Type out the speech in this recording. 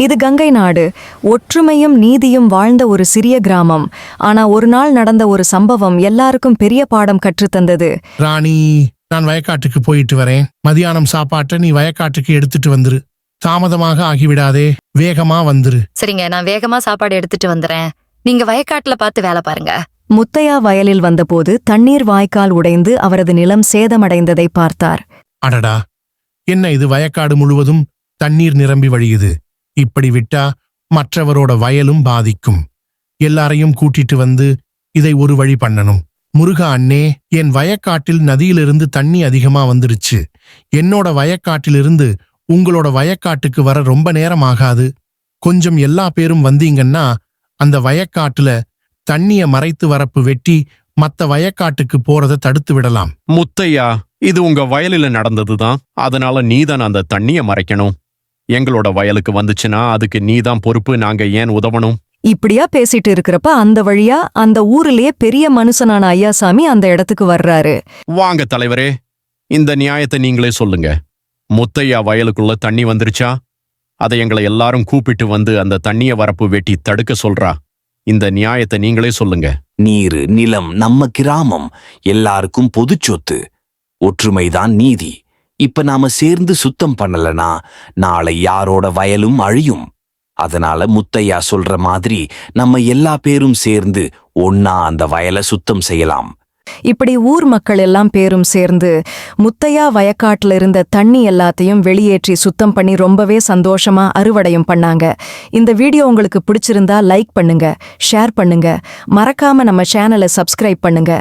இது கங்கை நாடு. ஒற்றுமையும் நீதியும் வாழ்ந்த ஒரு சிறிய கிராமம். ஆனா ஒரு நாள் நடந்த ஒரு சம்பவம் எல்லாருக்கும் பெரிய பாடம் கற்றுத்தந்தது. ராணி, நான் வயக்காட்டுக்கு போயிட்டு வரேன். மதியானம் சாப்பாட்டை நீ வயக்காட்டுக்கு எடுத்துட்டு வந்துரு. தாமதமாக ஆகிவிடாதே, வேகமா வந்துரு. சரிங்க, நான் வேகமா சாப்பாடு எடுத்துட்டு வந்துறேன். நீங்க வயக்காட்டுல பார்த்து வேலை பாருங்க. முத்தையா வயலில் வந்தபோது தண்ணீர் வாய்க்கால் உடைந்து அவரது நிலம் சேதமடைந்ததை பார்த்தார். அடடா, என்ன இது, வயக்காடு முழுவதும் தண்ணீர் நிரம்பி வழியுது. இப்படி விட்டா மற்றவரோட வயலும் பாதிக்கும். எல்லாரையும் கூட்டிட்டு வந்து இதை ஒரு வழி பண்ணணும். முருகா அண்ணே, என் வயக்காட்டில் நதியிலிருந்து தண்ணி அதிகமா வந்துருச்சு. என்னோட வயக்காட்டிலிருந்து உங்களோட வயக்காட்டுக்கு வர ரொம்ப நேரம் ஆகாது. கொஞ்சம் எல்லா பேரும் வந்தீங்கன்னா அந்த வயக்காட்டுல தண்ணிய மறைத்து வரப்பு வெட்டி மத்த வயக்காட்டுக்கு போறத தடுத்து விடலாம். முத்தையா, இது உங்க வயலில நடந்ததுதான். அதனால நீதான் அந்த தண்ணிய மறைக்கணும். எங்களோட வயலுக்கு வந்துச்சுன்னா அதுக்கு நீதான் பொறுப்பு. நாங்க ஏன் உதவணும்? இப்படியா பேசிட்டு இருக்கிறப்ப அந்த வழியா அந்த ஊரிலேயே பெரிய மனுஷனான ஐயாசாமி அந்த இடத்துக்கு வர்றாரு. வாங்க தலைவரே, இந்த நியாயத்தை நீங்களே சொல்லுங்க. முத்தையா வயலுக்குள்ள தண்ணி வந்துருச்சா? அதை எங்களை எல்லாரும் கூப்பிட்டு வந்து அந்த தண்ணிய வரப்பு வெட்டி தடுக்க சொல்றா. இந்த நியாயத்தை நீங்களே சொல்லுங்க. நீரு, நிலம், நம்ம கிராமம் எல்லாருக்கும் பொது சொத்து. ஒற்றுமைதான் நீதி. இப்ப நாம சேர்ந்து சுத்தம் பண்ணலனா நாளை யாரோட வயலும் அழியும். அதனால முத்தையா சொல்ற மாதிரி நம்ம எல்லா பேரும் சேர்ந்து ஒன்னா அந்த வயலை சுத்தம் செய்யலாம். இப்படி ஊர் மக்கள் எல்லாம் பேரும் சேர்ந்து முத்தையா வயக்காட்டுல இருந்த தண்ணி எல்லாத்தையும் வெளியேற்றி சுத்தம் பண்ணி ரொம்பவே சந்தோஷமா அறுவடையும் பண்ணாங்க. இந்த வீடியோ உங்களுக்கு பிடிச்சிருந்தா லைக் பண்ணுங்க, ஷேர் பண்ணுங்க, மறக்காம நம்ம சேனலை சப்ஸ்கிரைப் பண்ணுங்க.